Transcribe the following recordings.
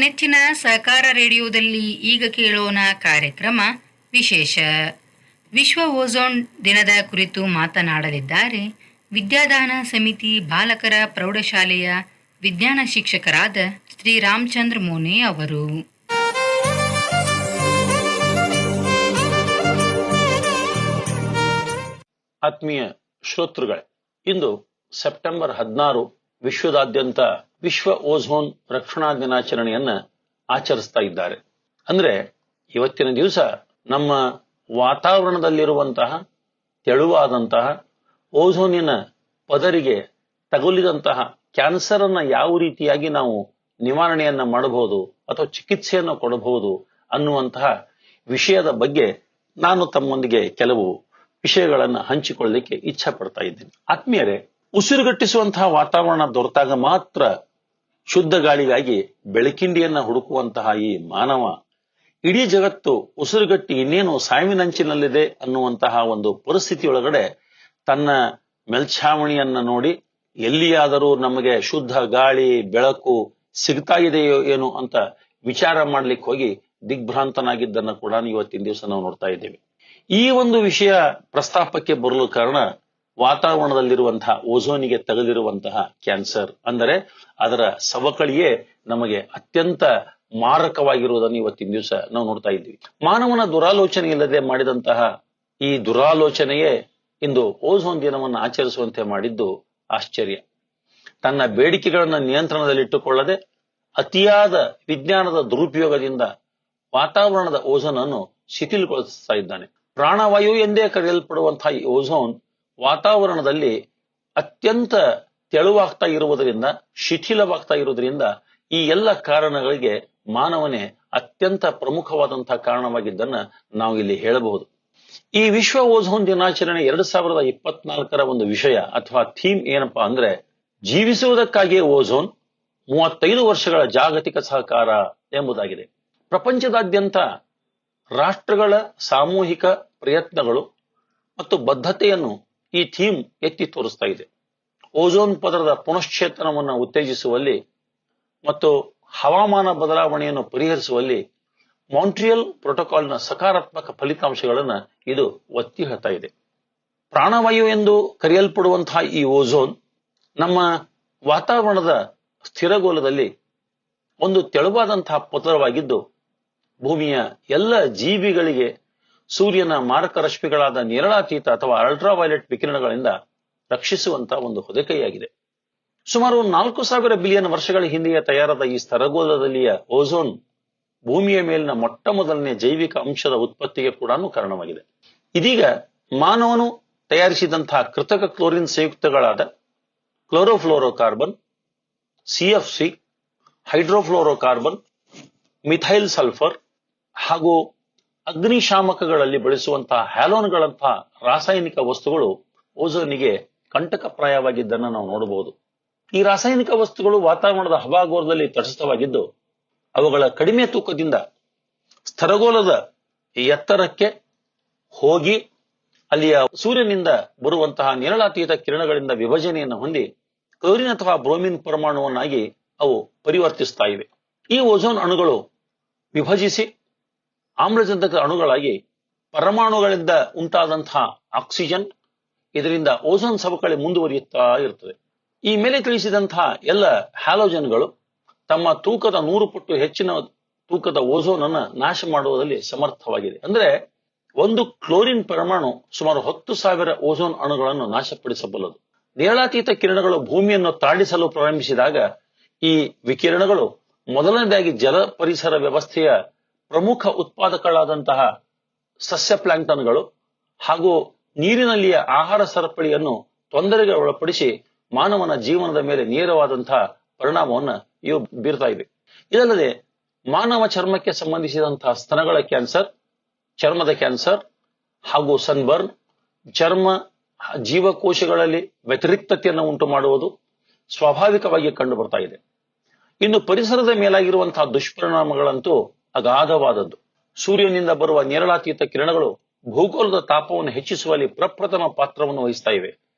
ನೆಚ್ಚಿನ ಸಹಕಾರ ರೇಡಿಯೋದಲ್ಲಿ ಈಗ ಕೇಳೋಣ ಕಾರ್ಯಕ್ರಮ ವಿಶೇಷ. ವಿಶ್ವ ಓಝೋನ್ ದಿನದ ಕುರಿತು ಮಾತನಾಡಲಿದ್ದಾರೆ ವಿದ್ಯಾದಾನ ಸಮಿತಿ ಬಾಲಕರ ಪ್ರೌಢಶಾಲೆಯ ವಿಜ್ಞಾನ ಶಿಕ್ಷಕರಾದ ಶ್ರೀ ರಾಮಚಂದ್ರ ಮೋನೆ ಅವರು. ಆತ್ಮೀಯ ಶ್ರೋತೃಗಳೇ, ಇಂದು ಸೆಪ್ಟೆಂಬರ್ 16 ವಿಶ್ವದಾದ್ಯಂತ ವಿಶ್ವ ಓಝೋನ್ ರಕ್ಷಣಾ ದಿನಾಚರಣೆಯನ್ನ ಆಚರಿಸ್ತಾ ಇದ್ದಾರೆ. ಅಂದ್ರೆ ಇವತ್ತಿನ ದಿವಸ ನಮ್ಮ ವಾತಾವರಣದಲ್ಲಿರುವಂತಹ ತೆಳುವಾದಂತಹ ಓಝೋನಿನ ಪದರಿಗೆ ತಗುಲಿದಂತಹ ಕ್ಯಾನ್ಸರ್ ಅನ್ನ ಯಾವ ರೀತಿಯಾಗಿ ನಾವು ನಿವಾರಣೆಯನ್ನ ಮಾಡಬಹುದು ಅಥವಾ ಚಿಕಿತ್ಸೆಯನ್ನು ಕೊಡಬಹುದು ಅನ್ನುವಂತಹ ವಿಷಯದ ಬಗ್ಗೆ ನಾನು ತಮ್ಮೊಂದಿಗೆ ಕೆಲವು ವಿಷಯಗಳನ್ನು ಹಂಚಿಕೊಳ್ಳಲಿಕ್ಕೆ ಇಚ್ಛೆ ಪಡ್ತಾ ಇದ್ದೇನೆ. ಆತ್ಮೀಯರೇ, ಉಸಿರುಗಟ್ಟಿಸುವಂತಹ ವಾತಾವರಣ ದೊರೆತಾಗ ಮಾತ್ರ ಶುದ್ಧ ಗಾಳಿಗಾಗಿ ಬೆಳಕಿಂಡಿಯನ್ನ ಹುಡುಕುವಂತಹ ಈ ಮಾನವ ಇಡೀ ಜಗತ್ತು ಉಸಿರುಗಟ್ಟಿ ಇನ್ನೇನು ಸಾವಿನಂಚಿನಲ್ಲಿದೆ ಅನ್ನುವಂತಹ ಒಂದು ಪರಿಸ್ಥಿತಿಯೊಳಗಡೆ ತನ್ನ ಮೇಲ್ಛಾವಣಿಯನ್ನ ನೋಡಿ ಎಲ್ಲಿಯಾದರೂ ನಮಗೆ ಶುದ್ಧ ಗಾಳಿ ಬೆಳಕು ಸಿಗ್ತಾ ಇದೆಯೋ ಏನು ಅಂತ ವಿಚಾರ ಮಾಡ್ಲಿಕ್ಕೆ ಹೋಗಿ ದಿಗ್ಭ್ರಾಂತನಾಗಿದ್ದನ್ನ ಕೂಡ ಇವತ್ತಿನ ದಿವಸ ನಾವು ನೋಡ್ತಾ ಇದ್ದೇವೆ. ಈ ಒಂದು ವಿಷಯ ಪ್ರಸ್ತಾಪಕ್ಕೆ ಬರಲು ಕಾರಣ ವಾತಾವರಣದಲ್ಲಿರುವಂತಹ ಓಝೋನಿಗೆ ತಗುಲಿರುವಂತಹ ಕ್ಯಾನ್ಸರ್, ಅಂದರೆ ಅದರ ಸವಕಳಿಯೇ ನಮಗೆ ಅತ್ಯಂತ ಮಾರಕವಾಗಿರುವುದನ್ನು ಇವತ್ತಿನ ದಿವಸ ನಾವು ನೋಡ್ತಾ ಇದ್ದೀವಿ. ಮಾನವನ ದುರಾಲೋಚನೆ ಇಲ್ಲದೆ ಮಾಡಿದಂತಹ ಈ ದುರಾಲೋಚನೆಯೇ ಇಂದು ಓಝೋನ್ ದಿನವನ್ನು ಆಚರಿಸುವಂತೆ ಮಾಡಿದ್ದು ಆಶ್ಚರ್ಯ. ತನ್ನ ಬೇಡಿಕೆಗಳನ್ನು ನಿಯಂತ್ರಣದಲ್ಲಿಟ್ಟುಕೊಳ್ಳದೆ ಅತಿಯಾದ ವಿಜ್ಞಾನದ ದುರುಪಯೋಗದಿಂದ ವಾತಾವರಣದ ಓಝೋನ್ ಅನ್ನು ಶಿಥಿಲಗೊಳಿಸ್ತಾ ಇದ್ದಾನೆ. ಪ್ರಾಣವಾಯು ಎಂದೇ ಕರೆಯಲ್ಪಡುವಂತಹ ಈ ಓಝೋನ್ ವಾತಾವರಣದಲ್ಲಿ ಅತ್ಯಂತ ತೆಳುವಾಗ್ತಾ ಇರುವುದರಿಂದ, ಶಿಥಿಲವಾಗ್ತಾ ಇರುವುದರಿಂದ ಈ ಎಲ್ಲ ಕಾರಣಗಳಿಗೆ ಮಾನವನೇ ಅತ್ಯಂತ ಪ್ರಮುಖವಾದಂತಹ ಕಾರಣವಾಗಿದ್ದನ್ನ ನಾವು ಇಲ್ಲಿ ಹೇಳಬಹುದು. ಈ ವಿಶ್ವ ಓಝೋನ್ ದಿನಾಚರಣೆ 2024 ಒಂದು ವಿಷಯ ಅಥವಾ ಥೀಮ್ ಏನಪ್ಪಾ ಅಂದ್ರೆ, ಜೀವಿಸುವುದಕ್ಕಾಗಿಯೇ ಓಝೋನ್ 35 ವರ್ಷಗಳ ಜಾಗತಿಕ ಸಹಕಾರ ಎಂಬುದಾಗಿದೆ. ಪ್ರಪಂಚದಾದ್ಯಂತ ರಾಷ್ಟ್ರಗಳ ಸಾಮೂಹಿಕ ಪ್ರಯತ್ನಗಳು ಮತ್ತು ಬದ್ಧತೆಯನ್ನು ಈ ಥೀಮ್ ಎತ್ತಿ ತೋರಿಸ್ತಾ ಇದೆ. ಓಝೋನ್ ಪದರದ ಪುನಶ್ಚೇತನವನ್ನು ಉತ್ತೇಜಿಸುವಲ್ಲಿ ಮತ್ತು ಹವಾಮಾನ ಬದಲಾವಣೆಯನ್ನು ಪರಿಹರಿಸುವಲ್ಲಿ ಮಾಂಟ್ರಿಯಲ್ ಪ್ರೋಟೋಕಾಲ್ನ ಸಕಾರಾತ್ಮಕ ಫಲಿತಾಂಶಗಳನ್ನು ಇದು ಒತ್ತಿ ಹೇಳ್ತಾ ಇದೆ. ಪ್ರಾಣವಾಯು ಎಂದು ಕರೆಯಲ್ಪಡುವಂತಹ ಈ ಓಝೋನ್ ನಮ್ಮ ವಾತಾವರಣದ ಸ್ಥಿರಗೋಲದಲ್ಲಿ ಒಂದು ತೆಳುವಾದಂತಹ ಪದರವಾಗಿದ್ದು, ಭೂಮಿಯ ಎಲ್ಲ ಜೀವಿಗಳಿಗೆ ಸೂರ್ಯನ ಮಾರಕ ರಶ್ಮಿಗಳಾದ ನೇರಳಾತೀತ ಅಥವಾ ಅಲ್ಟ್ರಾವೈಲೆಟ್ ವಿಕಿರಣಗಳಿಂದ ರಕ್ಷಿಸುವಂತಹ ಒಂದು ಹೊದಿಕೆಯಾಗಿದೆ. ಸುಮಾರು 4000 ಬಿಲಿಯನ್ ವರ್ಷಗಳ ಹಿಂದೆಯೇ ತಯಾರಾದ ಈ ಸ್ತರಗೋಲದಲ್ಲಿಯ ಓಝೋನ್ ಭೂಮಿಯ ಮೇಲಿನ ಮೊಟ್ಟ ಮೊದಲನೇ ಜೈವಿಕ ಅಂಶದ ಉತ್ಪತ್ತಿಗೆ ಕೂಡ ಕಾರಣವಾಗಿದೆ. ಇದೀಗ ಮಾನವನು ತಯಾರಿಸಿದಂತಹ ಕೃತಕ ಕ್ಲೋರಿನ್ ಸಂಯುಕ್ತಗಳಾದ chlorofluorocarbon, CFC, hydrofluorocarbon, methyl sulphur ಹಾಗೂ ಅಗ್ನಿಶಾಮಕಗಳಲ್ಲಿ ಬಳಸುವಂತಹ ಹ್ಯಾಲೋನ್ಗಳಂತಹ ರಾಸಾಯನಿಕ ವಸ್ತುಗಳು ಓಝೋನಿಗೆ ಕಂಟಕಪ್ರಾಯವಾಗಿದ್ದನ್ನು ನಾವು ನೋಡಬಹುದು. ಈ ರಾಸಾಯನಿಕ ವಸ್ತುಗಳು ವಾತಾವರಣದ ಹವಾಗೋಳದಲ್ಲಿ ತಟಸ್ಥವಾಗಿದ್ದು, ಅವುಗಳ ಕಡಿಮೆ ತೂಕದಿಂದ ಸ್ತರಗೋಲದ ಎತ್ತರಕ್ಕೆ ಹೋಗಿ ಅಲ್ಲಿಯ ಸೂರ್ಯನಿಂದ ಬರುವಂತಹ ನೇರಳಾತೀತ ಕಿರಣಗಳಿಂದ ವಿಭಜನೆಯನ್ನು ಹೊಂದಿ ಕ್ಲೋರಿನ್ ಅಥವಾ ಬ್ರೋಮಿನ್ ಪರಮಾಣುವನ್ನಾಗಿ ಅವು ಪರಿವರ್ತಿಸ್ತಾ ಇವೆ. ಈ ಓಝೋನ್ ಅಣುಗಳು ವಿಭಜಿಸಿ ಆಮ್ಲಜನಕ ಅಣುಗಳಾಗಿ ಪರಮಾಣುಗಳಿಂದ ಉಂಟಾದಂತಹ ಆಕ್ಸಿಜನ್, ಇದರಿಂದ ಓಝೋನ್ ಸವಕಳಿ ಮುಂದುವರಿಯುತ್ತಾ ಇರುತ್ತದೆ. ಈ ಮೇಲೆ ತಿಳಿಸಿದಂತಹ ಎಲ್ಲ ಹ್ಯಾಲೋಜನ್ಗಳು ತಮ್ಮ ತೂಕದ 100 ಪಟ್ಟು ಹೆಚ್ಚಿನ ತೂಕದ ಓಝೋನ್ ಅನ್ನು ನಾಶ ಮಾಡುವುದರಲ್ಲಿ ಸಮರ್ಥವಾಗಿದೆ. ಅಂದ್ರೆ ಒಂದು ಕ್ಲೋರಿನ್ ಪರಮಾಣು ಸುಮಾರು 10,000 ಓಝೋನ್ ಅಣುಗಳನ್ನು ನಾಶಪಡಿಸಬಲ್ಲದು. ನೇರಳಾತೀತ ಕಿರಣಗಳು ಭೂಮಿಯನ್ನು ತಾಡಿಸಲು ಪ್ರಾರಂಭಿಸಿದಾಗ ಈ ವಿಕಿರಣಗಳು ಮೊದಲನೇದಾಗಿ ಜಲ ಪರಿಸರ ವ್ಯವಸ್ಥೆಯ ಪ್ರಮುಖ ಉತ್ಪಾದಕಗಳಾದಂತಹ ಸಸ್ಯ ಪ್ಲಾಂಕ್ಟನ್ಗಳು ಹಾಗೂ ನೀರಿನಲ್ಲಿಯ ಆಹಾರ ಸರಪಳಿಯನ್ನು ತೊಂದರೆಗೆ ಒಳಪಡಿಸಿ ಮಾನವನ ಜೀವನದ ಮೇಲೆ ನೇರವಾದಂತಹ ಪರಿಣಾಮವನ್ನು ಇವು ಬೀರ್ತಾ ಇವೆ. ಇದಲ್ಲದೆ ಮಾನವ ಚರ್ಮಕ್ಕೆ ಸಂಬಂಧಿಸಿದಂತಹ ಸ್ತನಗಳ ಕ್ಯಾನ್ಸರ್, ಚರ್ಮದ ಕ್ಯಾನ್ಸರ್ ಹಾಗೂ ಸನ್ಬರ್ನ್, ಚರ್ಮ ಜೀವಕೋಶಗಳಲ್ಲಿ ವ್ಯತಿರಿಕ್ತತೆಯನ್ನು ಉಂಟು ಮಾಡುವುದು ಸ್ವಾಭಾವಿಕವಾಗಿ ಕಂಡು ಬರ್ತಾ ಇದೆ. ಇನ್ನು ಪರಿಸರದ ಮೇಲಾಗಿರುವಂತಹ ದುಷ್ಪರಿಣಾಮಗಳಂತೂ ಅಗಾಧವಾದದ್ದು. ಸೂರ್ಯನಿಂದ ಬರುವ ನೇರಳಾತೀತ ಕಿರಣಗಳು ಭೂಗೋಳದ ತಾಪವನ್ನು ಹೆಚ್ಚಿಸುವಲ್ಲಿ ಪ್ರಪ್ರಥಮ ಪಾತ್ರವನ್ನು ವಹಿಸ್ತಾ ಇವೆ.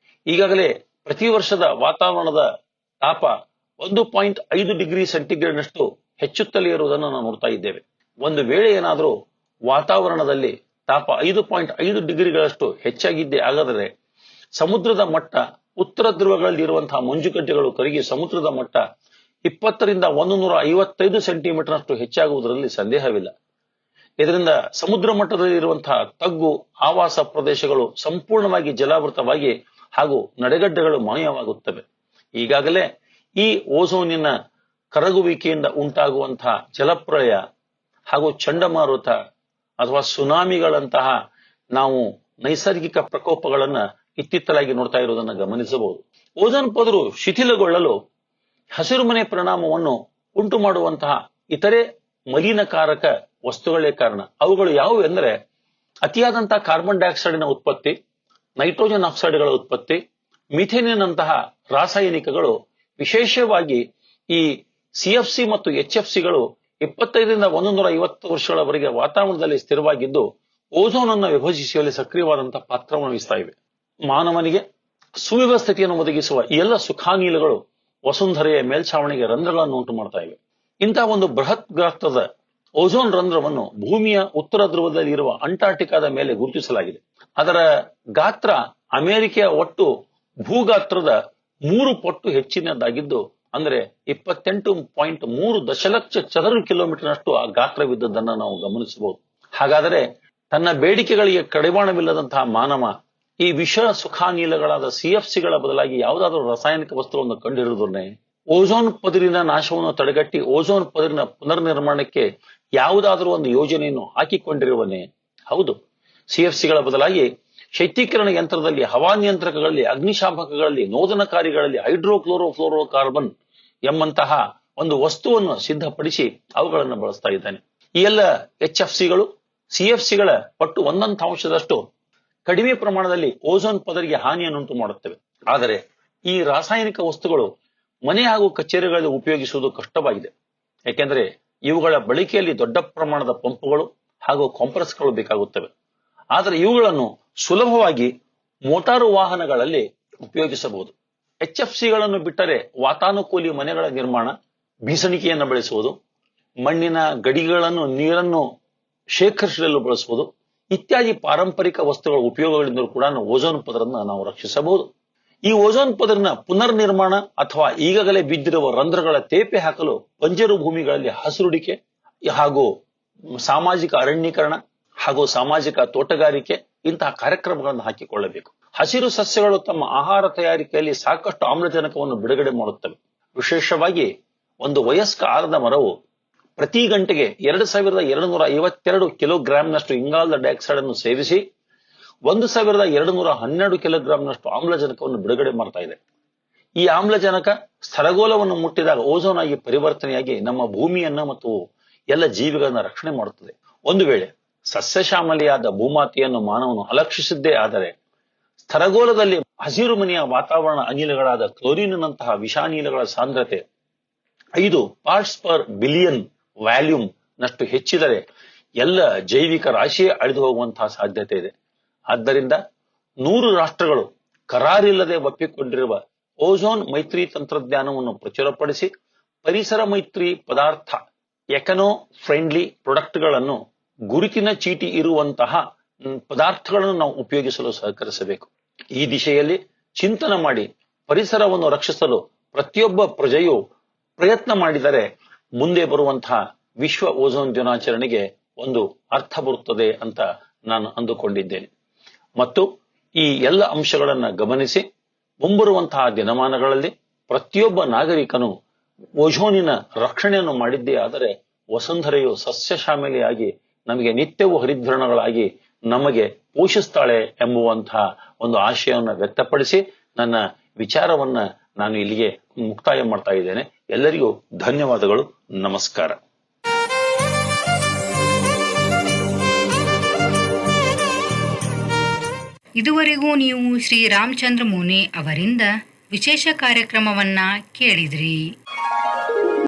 ಈಗಾಗಲೇ ಪ್ರತಿ ವರ್ಷದ ವಾತಾವರಣದ ತಾಪ 1.5 ಡಿಗ್ರಿ ಸೆಂಟಿಗ್ರೇಡ್ ನಷ್ಟು ಹೆಚ್ಚುತ್ತಲೇ ಇರುವುದನ್ನು ನಾವು ನೋಡ್ತಾ ಇದ್ದೇವೆ. ಒಂದು ವೇಳೆ ಏನಾದರೂ ವಾತಾವರಣದಲ್ಲಿ ತಾಪ 5.5 ಡಿಗ್ರಿಗಳಷ್ಟು ಹೆಚ್ಚಾಗಿದ್ದೇ ಆಗದರೆ ಸಮುದ್ರದ ಮಟ್ಟ, ಉತ್ತರ ಧ್ರುವಗಳಲ್ಲಿ ಇರುವಂತಹ ಮಂಜುಗಡ್ಡೆಗಳು ಕರಗಿ ಸಮುದ್ರದ ಮಟ್ಟ 20ರಿಂದ 155 ಸೆಂಟಿಮೀಟರ್ನಷ್ಟು ಹೆಚ್ಚಾಗುವುದರಲ್ಲಿ ಸಂದೇಹವಿಲ್ಲ. ಇದರಿಂದ ಸಮುದ್ರ ಮಟ್ಟದಲ್ಲಿ ಇರುವಂತಹ ತಗ್ಗು ಆವಾಸ ಪ್ರದೇಶಗಳು ಸಂಪೂರ್ಣವಾಗಿ ಜಲಾವೃತವಾಗಿ ಹಾಗೂ ನಡೆಗಡ್ಡೆಗಳು ಮಾಯವಾಗುತ್ತವೆ. ಈಗಾಗಲೇ ಈ ಓಝೋನಿನ ಕರಗುವಿಕೆಯಿಂದ ಉಂಟಾಗುವಂತಹ ಜಲಪ್ರಳಯ ಹಾಗೂ ಚಂಡಮಾರುತ ಅಥವಾ ಸುನಾಮಿಗಳಂತಹ ನಾವು ನೈಸರ್ಗಿಕ ಪ್ರಕೋಪಗಳನ್ನ ಇತ್ತಿತ್ತಲಾಗಿ ನೋಡ್ತಾ ಇರುವುದನ್ನು ಗಮನಿಸಬಹುದು. ಓಝೋನ್ ಪದರು ಶಿಥಿಲಗೊಳ್ಳಲು ಹಸಿರುಮನೆ ಪರಿಣಾಮವನ್ನು ಉಂಟು ಮಾಡುವಂತಹ ಇತರೆ ಮಲಿನಕಾರಕ ವಸ್ತುಗಳೇ ಕಾರಣ. ಅವುಗಳು ಯಾವುವು ಎಂದರೆ ಅತಿಯಾದಂತಹ ಕಾರ್ಬನ್ ಡೈಆಕ್ಸೈಡಿನ ಉತ್ಪತ್ತಿ, ನೈಟ್ರೋಜನ್ ಆಕ್ಸೈಡ್ಗಳ ಉತ್ಪತ್ತಿ, ಮಿಥೇನಿನಂತಹ ರಾಸಾಯನಿಕಗಳು. ವಿಶೇಷವಾಗಿ ಈ ಸಿಎಫ್ಸಿ ಮತ್ತು ಎಚ್ಎಫ್ಸಿಗಳು 25ರಿಂದ 150 ವರ್ಷಗಳವರೆಗೆ ವಾತಾವರಣದಲ್ಲಿ ಸ್ಥಿರವಾಗಿದ್ದು ಓಝೋನ್ ಅನ್ನು ವಿಭಜಿಸುವಲ್ಲಿ ಸಕ್ರಿಯವಾದಂತಹ ಪಾತ್ರವನ್ನು ವಹಿಸ್ತಾ ಇವೆ. ಮಾನವನಿಗೆ ಸುವ್ಯವಸ್ಥೆಯನ್ನು ಒದಗಿಸುವ ಈ ಎಲ್ಲ ಸುಖಾನೀಲಗಳು ವಸುಂಧರೆಯ ಮೇಲ್ಛಾವಣಿಗೆ ರಂಧ್ರಗಳನ್ನು ಉಂಟು ಮಾಡ್ತಾ ಇವೆ. ಇಂತಹ ಒಂದು ಬೃಹತ್ ಗಾತ್ರದ ಓಝೋನ್ ರಂಧ್ರವನ್ನು ಭೂಮಿಯ ಉತ್ತರ ಧ್ರುವದಲ್ಲಿ ಇರುವ ಅಂಟಾರ್ಟಿಕಾದ ಮೇಲೆ ಗುರುತಿಸಲಾಗಿದೆ. ಅದರ ಗಾತ್ರ ಅಮೆರಿಕೆಯ ಒಟ್ಟು ಭೂಗಾತ್ರದ 3 ಪಟ್ಟು ಹೆಚ್ಚಿನದಾಗಿದ್ದು, ಅಂದರೆ 28.3 ದಶಲಕ್ಷ ಚದರ ಕಿಲೋಮೀಟರ್ನಷ್ಟು ಆ ಗಾತ್ರವಿದ್ದದ್ದನ್ನು ನಾವು ಗಮನಿಸಬಹುದು. ಹಾಗಾದರೆ ತನ್ನ ಬೇಡಿಕೆಗಳಿಗೆ ಕಡಿವಾಣವಿಲ್ಲದಂತಹ ಮಾನವ ಈ ವಿಷ ಸುಖಾನೀಲಗಳಾದ ಸಿಎಫ್ಸಿಗಳ ಬದಲಾಗಿ ಯಾವುದಾದರೂ ರಾಸಾಯನಿಕ ವಸ್ತುವನ್ನು ಕಂಡುಹಿಡಿದುದನ್ನೇ, ಓಝೋನ್ ಪದರಿನ ನಾಶವನ್ನು ತಡೆಗಟ್ಟಿ ಓಝೋನ್ ಪದರಿನ ಪುನರ್ನಿರ್ಮಾಣಕ್ಕೆ ಯಾವುದಾದರೂ ಒಂದು ಯೋಜನೆಯನ್ನು ಹಾಕಿಕೊಂಡಿರುವನೇ? ಹೌದು. ಸಿಎಫ್ಸಿಗಳ ಬದಲಾಗಿ ಶೈತ್ಯೀಕರಣ ಯಂತ್ರದಲ್ಲಿ, ಹವಾನಿಯಂತ್ರಕಗಳಲ್ಲಿ, ಅಗ್ನಿಶಾಮಕಗಳಲ್ಲಿ, ನೋದನಕಾರಿಗಳಲ್ಲಿ ಹೈಡ್ರೋಕ್ಲೋರೋಫ್ಲೋರೋ ಕಾರ್ಬನ್ ಎಂಬಂತಹ ಒಂದು ವಸ್ತುವನ್ನು ಸಿದ್ಧಪಡಿಸಿ ಅವುಗಳನ್ನು ಬಳಸ್ತಾ ಇದ್ದಾನೆ. ಈ ಎಲ್ಲ ಎಚ್ಎಫ್ಸಿಗಳು ಸಿಎಫ್ಸಿಗಳ ಪಟ್ಟು 1/1 ಕಡಿಮೆ ಪ್ರಮಾಣದಲ್ಲಿ ಓಝೋನ್ ಪದರಿಗೆ ಹಾನಿಯನ್ನುಂಟು ಮಾಡುತ್ತವೆ. ಆದರೆ ಈ ರಾಸಾಯನಿಕ ವಸ್ತುಗಳು ಮನೆ ಹಾಗೂ ಕಚೇರಿಗಳಲ್ಲಿ ಉಪಯೋಗಿಸುವುದು ಕಷ್ಟವಾಗಿದೆ. ಯಾಕೆಂದ್ರೆ ಇವುಗಳ ಬಳಕೆಯಲ್ಲಿ ದೊಡ್ಡ ಪ್ರಮಾಣದ ಪಂಪುಗಳು ಹಾಗೂ ಕಾಂಪ್ರೆಸ್ಗಳು ಬೇಕಾಗುತ್ತವೆ. ಆದರೆ ಇವುಗಳನ್ನು ಸುಲಭವಾಗಿ ಮೋಟಾರು ವಾಹನಗಳಲ್ಲಿ ಉಪಯೋಗಿಸಬಹುದು. ಎಚ್ಎಫ್ಸಿಗಳನ್ನು ಬಿಟ್ಟರೆ ವಾತಾನುಕೂಲಿ ಮನೆಗಳ ನಿರ್ಮಾಣ, ಬೀಸಣಿಕೆಯನ್ನು ಬೆಳೆಸುವುದು, ಮಣ್ಣಿನ ಗಡಿಗಳನ್ನು ನೀರನ್ನು ಶೇಖರಿಸಲು ಬಳಸುವುದು ಇತ್ಯಾದಿ ಪಾರಂಪರಿಕ ವಸ್ತುಗಳ ಉಪಯೋಗಗಳಿಂದ ಕೂಡ ಓಝೋನ್ ಪದರನ್ನು ನಾವು ರಕ್ಷಿಸಬಹುದು. ಈ ಓಝೋನ್ ಪದರಿನ ಪುನರ್ನಿರ್ಮಾಣ ಅಥವಾ ಈಗಾಗಲೇ ಬಿದ್ದಿರುವ ರಂಧ್ರಗಳ ತೇಪೆ ಹಾಕಲು ಬಂಜರು ಭೂಮಿಗಳಲ್ಲಿ ಹಸಿರುಡಿಕೆ ಹಾಗೂ ಸಾಮಾಜಿಕ ಅರಣ್ಯೀಕರಣ ಹಾಗೂ ಸಾಮಾಜಿಕ ತೋಟಗಾರಿಕೆ ಇಂತಹ ಕಾರ್ಯಕ್ರಮಗಳನ್ನು ಹಾಕಿಕೊಳ್ಳಬೇಕು. ಹಸಿರು ಸಸ್ಯಗಳು ತಮ್ಮ ಆಹಾರ ತಯಾರಿಕೆಯಲ್ಲಿ ಸಾಕಷ್ಟು ಆಮ್ಲಜನಕವನ್ನು ಬಿಡುಗಡೆ ಮಾಡುತ್ತವೆ. ವಿಶೇಷವಾಗಿ ಒಂದು ವಯಸ್ಕ ಆಲದ ಮರವು ಪ್ರತಿ ಗಂಟೆಗೆ 2252 ಕಿಲೋಗ್ರಾಂನಷ್ಟು ಇಂಗಾಲದ ಡೈಆಕ್ಸೈಡ್ ಅನ್ನು ಸೇವಿಸಿ 1212 ಕಿಲೋಗ್ರಾಂನಷ್ಟು ಆಮ್ಲಜನಕವನ್ನು ಬಿಡುಗಡೆ ಮಾಡ್ತಾ ಇದೆ. ಈ ಆಮ್ಲಜನಕ ಸ್ಥಳಗೋಲವನ್ನು ಮುಟ್ಟಿದಾಗ ಓಝೋನ್ ಆಗಿ ಪರಿವರ್ತನೆಯಾಗಿ ನಮ್ಮ ಭೂಮಿಯನ್ನ ಮತ್ತು ಎಲ್ಲ ಜೀವಿಗಳನ್ನ ರಕ್ಷಣೆ ಮಾಡುತ್ತದೆ. ಒಂದು ವೇಳೆ ಸಸ್ಯಶ್ಯಾಮಲಿಯಾದ ಭೂಮಾತೆಯನ್ನು ಮಾನವನು ಅಲಕ್ಷಿಸಿದ್ದೇ ಆದರೆ ಸ್ಥಳಗೋಲದಲ್ಲಿ ಹಸಿರುಮನೆಯ ವಾತಾವರಣ ಅನಿಲಗಳಾದ ಕ್ಲೋರಿನ್ನಂತಹ ವಿಷಾನಿಲಗಳ ಸಾಂದ್ರತೆ 5 ಪಾರ್ಟ್ಸ್ ಪರ್ ಬಿಲಿಯನ್ ವ್ಯಾಲ್ಯೂಮ್ ನಷ್ಟು ಹೆಚ್ಚಿದರೆ ಎಲ್ಲ ಜೈವಿಕ ರಾಶಿಯೇ ಅಳಿದು ಹೋಗುವಂತಹ ಸಾಧ್ಯತೆ ಇದೆ. ಆದ್ದರಿಂದ 100 ರಾಷ್ಟ್ರಗಳು ಕರಾರಿಲ್ಲದೆ ಒಪ್ಪಿಕೊಂಡಿರುವ ಓಝೋನ್ ಮೈತ್ರಿ ತಂತ್ರಜ್ಞಾನವನ್ನು ಪ್ರಚುರಪಡಿಸಿ ಪರಿಸರ ಮೈತ್ರಿ ಪದಾರ್ಥ ಎಕನೋ ಫ್ರೆಂಡ್ಲಿ ಪ್ರಾಡಕ್ಟ್ಗಳನ್ನು ಗುರುತಿನ ಚೀಟಿ ಇರುವಂತಹ ಪದಾರ್ಥಗಳನ್ನು ನಾವು ಉಪಯೋಗಿಸಲು ಸಹಕರಿಸಬೇಕು. ಈ ದಿಶೆಯಲ್ಲಿ ಚಿಂತನೆ ಮಾಡಿ ಪರಿಸರವನ್ನು ರಕ್ಷಿಸಲು ಪ್ರತಿಯೊಬ್ಬ ಪ್ರಜೆಯು ಪ್ರಯತ್ನ ಮಾಡಿದರೆ ಮುಂದೆ ಬರುವಂತಹ ವಿಶ್ವ ಓಝೋನ್ ದಿನಾಚರಣೆಗೆ ಒಂದು ಅರ್ಥ ಬರುತ್ತದೆ ಅಂತ ನಾನು ಅಂದುಕೊಂಡಿದ್ದೇನೆ. ಮತ್ತು ಈ ಎಲ್ಲ ಅಂಶಗಳನ್ನು ಗಮನಿಸಿ ಮುಂಬರುವಂತಹ ದಿನಮಾನಗಳಲ್ಲಿ ಪ್ರತಿಯೊಬ್ಬ ನಾಗರಿಕನು ಓಝೋನಿನ ರಕ್ಷಣೆಯನ್ನು ಮಾಡಿದ್ದೇ ಆದರೆ ವಸುಂಧರೆಯು ಸಸ್ಯಶ್ಯಾಮಲೆಯಾಗಿ ನಮಗೆ ನಿತ್ಯವೂ ಹರಿದ್ವರ್ಣಗಳಾಗಿ ನಮಗೆ ಪೋಷಿಸ್ತಾಳೆ ಎಂಬುವಂತಹ ಒಂದು ಆಶಯವನ್ನು ವ್ಯಕ್ತಪಡಿಸಿ ನನ್ನ ವಿಚಾರವನ್ನ ನಾನು ಇಲ್ಲಿಗೆ ಮುಕ್ತಾಯ ಮಾಡ್ತಾ ಇದ್ದೇನೆ. ಎಲ್ಲರಿಗೂ ಧನ್ಯವಾದಗಳು. ನಮಸ್ಕಾರ. ಇದುವರೆಗೂ ನೀವು ಶ್ರೀ ರಾಮಚಂದ್ರ ಮೋನೆ ಅವರಿಂದ ವಿಶೇಷ ಕಾರ್ಯಕ್ರಮವನ್ನ ಕೇಳಿದ್ರಿ.